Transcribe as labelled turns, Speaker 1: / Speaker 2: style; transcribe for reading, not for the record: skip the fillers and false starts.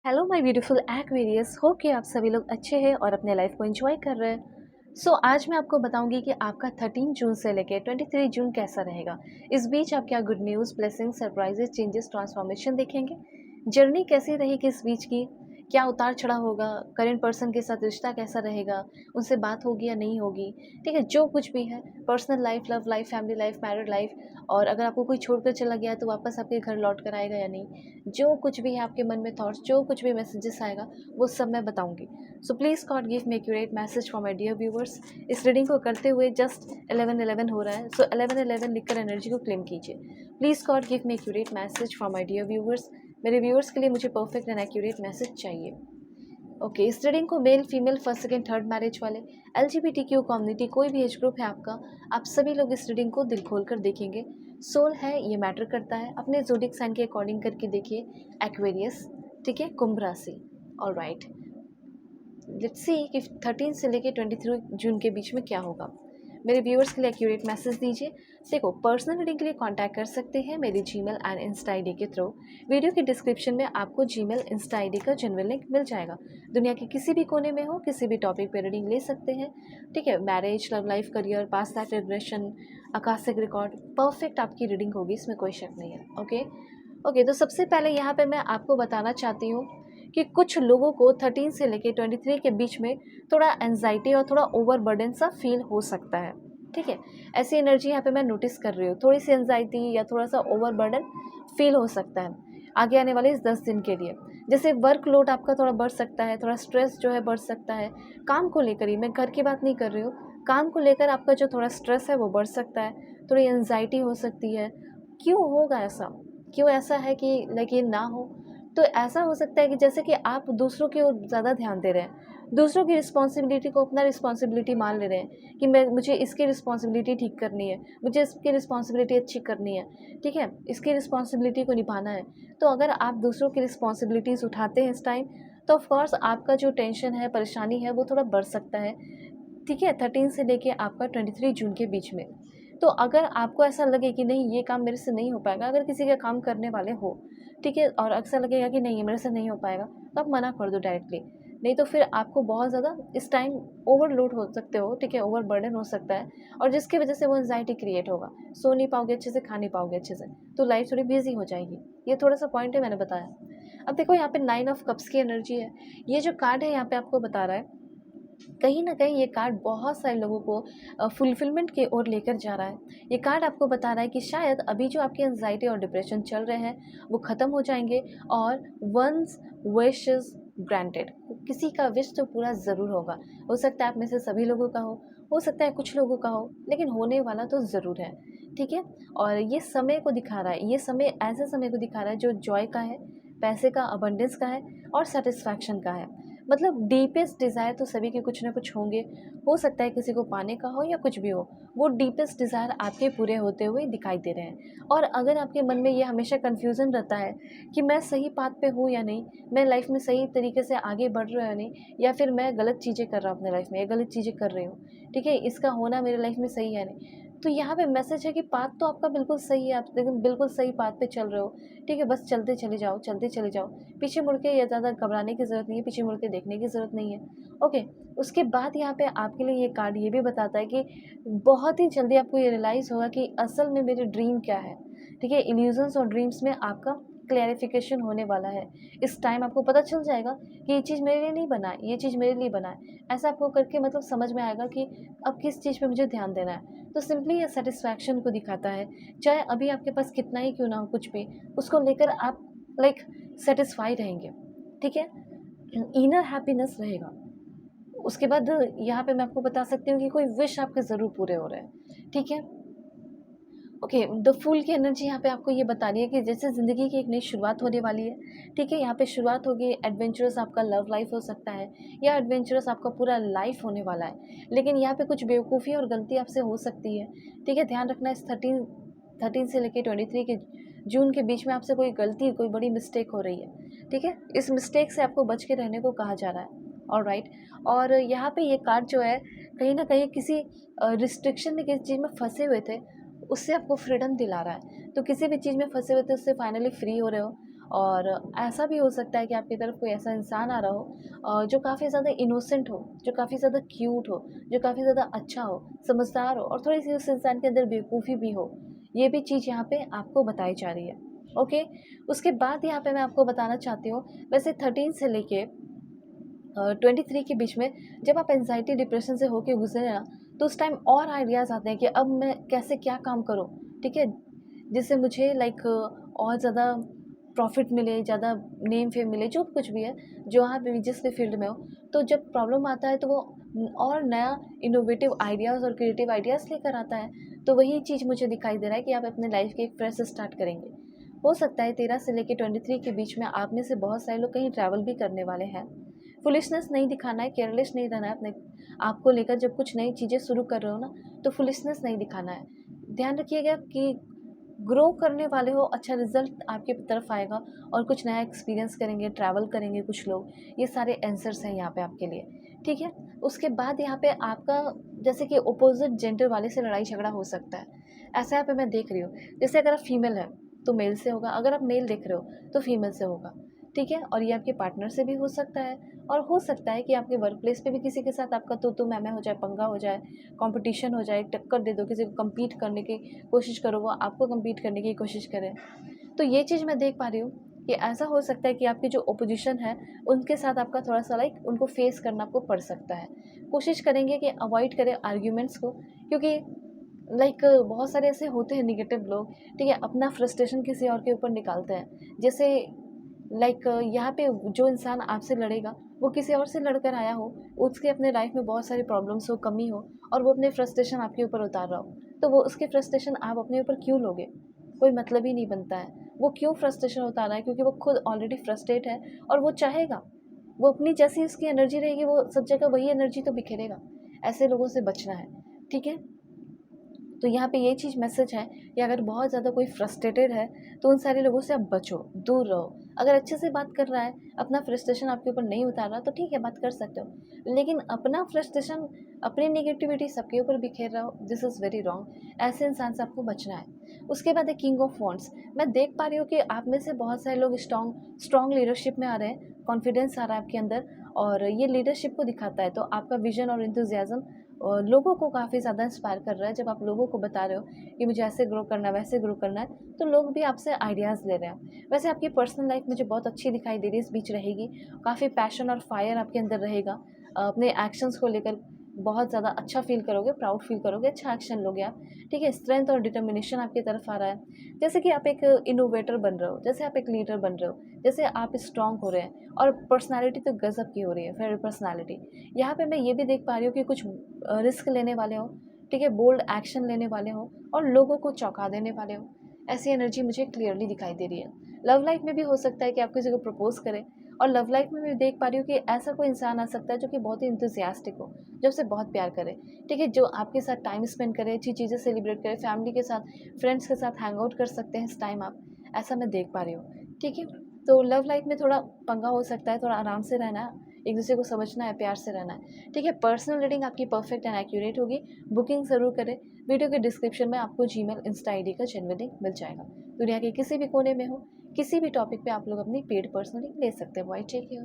Speaker 1: Hello my beautiful Aquarius, hope कि आप सभी लोग अच्छे हैं और अपने लाइफ को एंजॉय कर रहे हैं। आज मैं आपको बताऊंगी कि आपका 13 जून से लेकर 23 जून कैसा रहेगा। इस बीच आप क्या good news, blessing, surprises, changes, transformation देखेंगे। जर्नी कैसी रहेगी इस बीच की, क्या उतार चढ़ाव होगा, करेंट पर्सन के साथ रिश्ता कैसा रहेगा, उनसे बात होगी या नहीं होगी। ठीक है, जो कुछ भी है, personal life, love life, family life, married life, और अगर आपको कोई छोड़कर चला गया है तो वापस आपके घर लौट कर आएगा या नहीं, जो कुछ भी है आपके मन में थॉट्स, जो कुछ भी मैसेजेस आएगा वो सब मैं बताऊंगी। So please God give me accurate message for my dear viewers. इस रीडिंग को करते हुए जस्ट 11:11 हो रहा है, सो 11:11 लिखकर एनर्जी को क्लेम कीजिए। Please God give me accurate message for my dear viewers. मेरे व्यूअर्स के लिए मुझे परफेक्ट एंड एक्यूरेट मैसेज चाहिए। ओके, इस रीडिंग को male, female, first, second, third marriage वाले, LGBTQ कम्युनिटी, कोई भी एज ग्रुप है आपका, आप सभी लोग इस रीडिंग को दिल खोल कर देखेंगे। सोल है, ये मैटर करता है। अपने ज़ोडिक साइन के अकॉर्डिंग करके देखिए। एक्वेरियस, ठीक है, कुंभ राशि। ऑलराइट, लेट्स सी कि 13 से लेके 23 जून के बीच में क्या होगा। मेरे व्यूअर्स के लिए एक्यूरेट मैसेज दीजिए। देखो, पर्सनल रीडिंग के लिए कांटेक्ट कर सकते हैं मेरी जीमेल एंड इंस्टा आईडी के थ्रू। वीडियो की डिस्क्रिप्शन में आपको जीमेल, इंस्टा आईडी का जनरल लिंक मिल जाएगा। दुनिया के किसी भी कोने में हो, किसी भी टॉपिक पे रीडिंग ले सकते हैं। ठीक है, marriage, love life, career, past life regression, Akashic record, perfect आपकी रीडिंग होगी, इसमें कोई शक नहीं है। ओके, तो सबसे पहले यहाँ पे मैं आपको बताना चाहती हूँ कि कुछ लोगों को 13 से लेके 23 के बीच में थोड़ा एंजाइटी और थोड़ा ओवरबर्डन सा फील हो सकता है। ठीक है, ऐसी एनर्जी यहाँ पे मैं नोटिस कर रही हूँ। थोड़ी सी एंजाइटी या थोड़ा सा ओवरबर्डन फील हो सकता है आगे आने वाले इस 10 दिन के लिए। जैसे वर्कलोड आपका थोड़ा बढ़ सकता है, थोड़ा स्ट्रेस जो है बढ़ सकता है काम को लेकर ही। मैं घर की बात नहीं कर रही हूँ, काम को लेकर आपका जो थोड़ा स्ट्रेस है वो बढ़ सकता है, थोड़ी एंजाइटी हो सकती है। क्यों होगा ऐसा? क्यों ऐसा है कि लाइक ये ना हो? तो ऐसा हो सकता है कि जैसे कि आप दूसरों की ओर ज़्यादा ध्यान दे रहे हैं, दूसरों की रिस्पॉन्सिबिलिटी को अपना रिस्पॉन्सिबिलिटी मान ले रहे हैं कि मुझे इसकी रिस्पॉन्सिबिलिटी ठीक करनी है, मुझे इसकी रिस्पॉन्सिबिलिटी अच्छी करनी है। ठीक है, इसकी रिस्पॉन्सिबिलिटी को निभाना है। तो अगर आप दूसरों की रिस्पॉन्सिबिलिटीज़ उठाते हैं इस टाइम, तो ऑफकोर्स आपका जो टेंशन है, परेशानी है, वो थोड़ा बढ़ सकता है। ठीक है, 13 से लेके आपका 23 जून के बीच में। तो अगर आपको ऐसा लगे कि नहीं, ये काम मेरे से नहीं हो पाएगा, अगर किसी का काम करने वाले हो, ठीक है, और अक्सर लगेगा कि नहीं ये मेरे से नहीं हो पाएगा, तो आप मना कर दो डायरेक्टली। नहीं तो फिर आपको बहुत ज़्यादा इस टाइम ओवरलोड हो सकते हो। ठीक है, ओवरबर्डन हो सकता है, और जिसकी वजह से वो एंजाइटी क्रिएट होगा। सो नहीं पाओगे अच्छे से, खा नहीं पाओगे अच्छे से, तो लाइफ थोड़ी बिजी हो जाएगी। ये थोड़ा सा पॉइंट है, मैंने बताया। अब देखो, यहाँ पे 9 ऑफ कप्स की एनर्जी है। ये जो कार्ड है यहाँ पे आपको बता रहा है, कहीं न कहीं ये कार्ड बहुत सारे लोगों को फुलफिलमेंट की ओर लेकर जा रहा है। ये कार्ड आपको बता रहा है कि शायद अभी जो आपकी एंग्ज़ायटी और डिप्रेशन चल रहे हैं, वो ख़त्म हो जाएँगे, और वन्स विशेज़ ग्रांटेड, किसी का विश तो पूरा ज़रूर होगा। हो सकता है आप में से सभी लोगों का हो सकता है कुछ लोगों का हो, लेकिन होने वाला तो ज़रूर है। ठीक है? और ये समय को दिखा रहा है, ये समय ऐसे समय को दिखा रहा है जो जॉय का है, पैसे का, अबंडेंस का है, और सैटिस्फैक्शन का है। मतलब डीपेस्ट डिज़ायर तो सभी के कुछ ना कुछ होंगे। हो सकता है किसी को पाने का हो या कुछ भी हो, वो डीपेस्ट डिज़ायर आपके पूरे होते हुए दिखाई दे रहे हैं। और अगर आपके मन में ये हमेशा कन्फ्यूज़न रहता है कि मैं सही पाथ पे हूँ या नहीं, मैं लाइफ में सही तरीके से आगे बढ़ रहा हूँ या नहीं, या फिर मैं गलत चीज़ें कर रहा हूँ अपने लाइफ में, या गलत चीज़ें कर रही हूँ, ठीक है, इसका होना मेरे लाइफ में सही है नहीं, तो यहाँ पे मैसेज है कि पाथ तो आपका बिल्कुल सही है, आप लेकिन बिल्कुल सही पाथ पे चल रहे हो। ठीक है, बस चलते चले जाओ, चलते चले जाओ। पीछे मुड़ के या ज़्यादा घबराने की ज़रूरत नहीं है, पीछे मुड़ के देखने की ज़रूरत नहीं है। ओके, उसके बाद यहाँ पे आपके लिए ये कार्ड ये भी बताता है कि बहुत ही जल्दी आपको ये रियलाइज़ होगा कि असल में मेरे ड्रीम क्या है। ठीक है, इल्यूज़न्स और ड्रीम्स में आपका क्लैरिफिकेशन होने वाला है। इस टाइम आपको पता चल जाएगा कि ये चीज़ मेरे लिए नहीं बना है, ये चीज़ मेरे लिए बना है। ऐसा आपको करके मतलब समझ में आएगा कि अब किस चीज़ पे मुझे ध्यान देना है। तो सिंपली ये सैटिस्फैक्शन को दिखाता है। चाहे अभी आपके पास कितना ही क्यों ना हो कुछ भी, उसको लेकर आप लाइक सेटिस्फाई रहेंगे। ठीक है, इनर हैप्पीनेस रहेगा। उसके बाद यहाँ पे मैं आपको बता सकती हूँ कि कोई विश आपके ज़रूर पूरे हो रहे हैं। ठीक है, ओके, द फूल की एनर्जी यहाँ पे आपको ये बता रही है कि जैसे ज़िंदगी की एक नई शुरुआत होने वाली है। ठीक है, यहाँ पे शुरुआत होगी, एडवेंचरस आपका लव लाइफ हो सकता है, या एडवेंचरस आपका पूरा लाइफ होने वाला है। लेकिन यहाँ पे कुछ बेवकूफ़ी और गलती आपसे हो सकती है। ठीक है, ध्यान रखना, इस 13 से लेके 23 के जून के बीच में आपसे कोई गलती, कोई बड़ी मिस्टेक हो रही है। ठीक है, इस मिस्टेक से आपको बच के रहने को कहा जा रहा है। ऑलराइट, और यहाँ पे ये कार्ड जो है, कहीं ना कहीं किसी रिस्ट्रिक्शन में, किसी चीज़ में फंसे हुए थे, उससे आपको फ्रीडम दिला रहा है। तो किसी भी चीज़ में फंसे हुए थे, उससे फाइनली फ्री हो रहे हो। और ऐसा भी हो सकता है कि आपकी तरफ कोई ऐसा इंसान आ रहा हो जो काफ़ी ज़्यादा इनोसेंट हो, जो काफ़ी ज़्यादा क्यूट हो, जो काफ़ी ज़्यादा अच्छा हो, समझदार हो और थोड़ी-सी उस इंसान के अंदर बेवकूफ़ी भी हो। ये भी चीज़ यहाँ पे आपको बताई जा रही है। ओके? उसके बाद यहाँ पे मैं आपको बताना चाहती हूँ, वैसे 13 से लेके 23 के बीच में जब आप एंग्ज़ायटी डिप्रेशन से होके गुज़रे ना, तो उस टाइम और आइडियाज़ आते हैं कि अब मैं कैसे क्या काम करूँ, ठीक है? जिससे मुझे लाइक और ज़्यादा प्रॉफ़िट मिले, ज़्यादा नेम फ़ेम मिले, जो कुछ भी है, जो आप भी जिस भी फ़ील्ड में हो। तो जब प्रॉब्लम आता है तो वो और नया इनोवेटिव आइडियाज़ और क्रिएटिव आइडियाज़ लेकर आता है। तो वही चीज़ मुझे दिखाई दे रहा है कि आप अपने लाइफ़ की एक फ्रेश स्टार्ट करेंगे। हो सकता है 13 से लेके 23 के बीच में आप में से बहुत सारे लोग कहीं ट्रैवल भी करने वाले हैं। फुलिशनेस नहीं दिखाना है, केयरलेस नहीं रहना है अपने आप को लेकर। जब कुछ नई चीज़ें शुरू कर रहे हो ना, तो फुलिशनेस नहीं दिखाना है। ध्यान रखिएगा कि ग्रो करने वाले हो, अच्छा रिज़ल्ट आपकी तरफ आएगा और कुछ नया एक्सपीरियंस करेंगे, ट्रैवल करेंगे कुछ लोग। ये सारे आंसर्स हैं यहाँ पे आपके लिए, ठीक है? उसके बाद यहाँ पे आपका जैसे कि अपोज़िट जेंडर वाले से लड़ाई झगड़ा हो सकता है। ऐसा यहाँ पे मैं देख रही हूँ। जैसे अगर आप फीमेल हैं, तो मेल से होगा, अगर आप मेल देख रहे हो, तो फीमेल से होगा, ठीक है? और ये आपके पार्टनर से भी हो सकता है और हो सकता है कि आपके वर्क प्लेस पे भी किसी के साथ आपका तू-तू, मैं-मैं हो जाए, पंगा हो जाए, कॉम्पिटिशन हो जाए, टक्कर दे दो, किसी को कम्पीट करने की कोशिश करो, वो आपको कम्पीट करने की कोशिश करे। तो ये चीज़ मैं देख पा रही हूँ कि ऐसा हो सकता है कि आपकी जो ऑपोजिशन है, उनके साथ आपका थोड़ा-सा लाइक उनको फेस करना आपको पड़ सकता है। कोशिश करेंगे कि अवॉइड करें आर्ग्यूमेंट्स को, क्योंकि लाइक बहुत सारे ऐसे होते हैं नेगेटिव लोग, ठीक है? अपना फ्रस्ट्रेशन किसी और के ऊपर निकालते हैं। जैसे लाइक यहाँ पे जो इंसान आपसे लड़ेगा, वो किसी और से लड़कर आया हो, उसके अपने लाइफ में बहुत सारी प्रॉब्लम्स हो, कमी हो और वो अपने फ्रस्ट्रेशन आपके ऊपर उतार रहा हो, तो वो उसके फ्रस्ट्रेशन आप अपने ऊपर क्यों लोगे? कोई मतलब ही नहीं बनता है। वो क्यों फ्रस्ट्रेशन उतार रहा है? क्योंकि वो खुद ऑलरेडी फ्रस्ट्रेट है और वो चाहेगा, वो अपनी जैसी उसकी एनर्जी रहेगी, वो सब जगह वही एनर्जी तो बिखेरेगा। ऐसे लोगों से बचना है, ठीक है? तो यहाँ पे ये चीज़ मैसेज है कि अगर बहुत ज़्यादा कोई फ्रस्ट्रेटेड है, तो उन सारे लोगों से आप बचो, दूर रहो। अगर अच्छे से बात कर रहा है, अपना फ्रस्ट्रेशन आपके ऊपर नहीं उतार रहा, तो ठीक है, बात कर सकते हो। लेकिन अपना फ्रस्ट्रेशन, अपनी नेगेटिविटी सबके ऊपर बिखेर रहा हो, दिस इज़ वेरी रॉन्ग। ऐसे इंसान से आपको बचना है। उसके बाद है किंग ऑफ वॉन्ड्स। मैं देख पा रही हूँ कि आप में से बहुत सारे लोग स्ट्रॉन्ग लीडरशिप में आ रहे हैं, कॉन्फिडेंस आ रहा है आपके अंदर और ये लीडरशिप को दिखाता है। तो आपका विज़न और एंथुसियाज़्म लोगों को काफ़ी ज़्यादा इंस्पायर कर रहा है। जब आप लोगों को बता रहे हो कि मुझे ऐसे ग्रो करना है, वैसे ग्रो करना है, तो लोग भी आपसे आइडियाज़ ले रहे हैं। वैसे आपकी पर्सनल लाइफ मुझे बहुत अच्छी दिखाई दे रही है, इस बीच रहेगी। काफ़ी पैशन और फायर आपके अंदर रहेगा। अपने एक्शंस को लेकर बहुत ज़्यादा अच्छा फ़ील करोगे, प्राउड फ़ील करोगे, अच्छा एक्शन लोगे आप, ठीक है? स्ट्रेंथ और डिटर्मिनेशन आपकी तरफ आ रहा है। जैसे कि आप एक इनोवेटर बन रहे हो, जैसे आप एक लीडर बन रहे हो, जैसे आप स्ट्रॉन्ग हो रहे हैं और पर्सनैलिटी तो गज़ब की हो रही है, फेयर पर्सनैलिटी। यहाँ पे मैं ये भी देख पा रही हूँ कि कुछ रिस्क लेने वाले हो, ठीक है? बोल्ड एक्शन लेने वाले हो और लोगों को चौंका देने वाले हो। ऐसी एनर्जी मुझे क्लियरली दिखाई दे रही है। लव लाइफ में भी हो सकता है कि आप किसी को प्रपोज़ करें और लव लाइफ में मैं देख पा रही हूँ कि ऐसा कोई इंसान आ सकता है जो कि बहुत ही एंथुसियास्टिक हो, जो उससे बहुत प्यार करे, ठीक है? जो आपके साथ टाइम स्पेंड करे, अच्छी चीज़ें सेलिब्रेट करे, फैमिली के साथ, फ्रेंड्स के साथ हैंग आउट कर सकते हैं इस टाइम आप, ऐसा मैं देख पा रही हूँ, ठीक है? तो लव लाइफ में थोड़ा पंगा हो सकता है, थोड़ा आराम से रहना है, एक-दूसरे को समझना है, प्यार से रहना है, ठीक है? पर्सनल रीडिंग आपकी परफेक्ट एंड एक्यूरेट होगी, बुकिंग ज़रूर करें। वीडियो के डिस्क्रिप्शन में आपको जीमेल, इंस्टा आईडी का जेन्युइन लिंक मिल जाएगा। दुनिया के किसी भी कोने में हो, किसी भी टॉपिक पे आप लोग अपनी पेड पर्सनल लिंक ले सकते हैं। Why take care.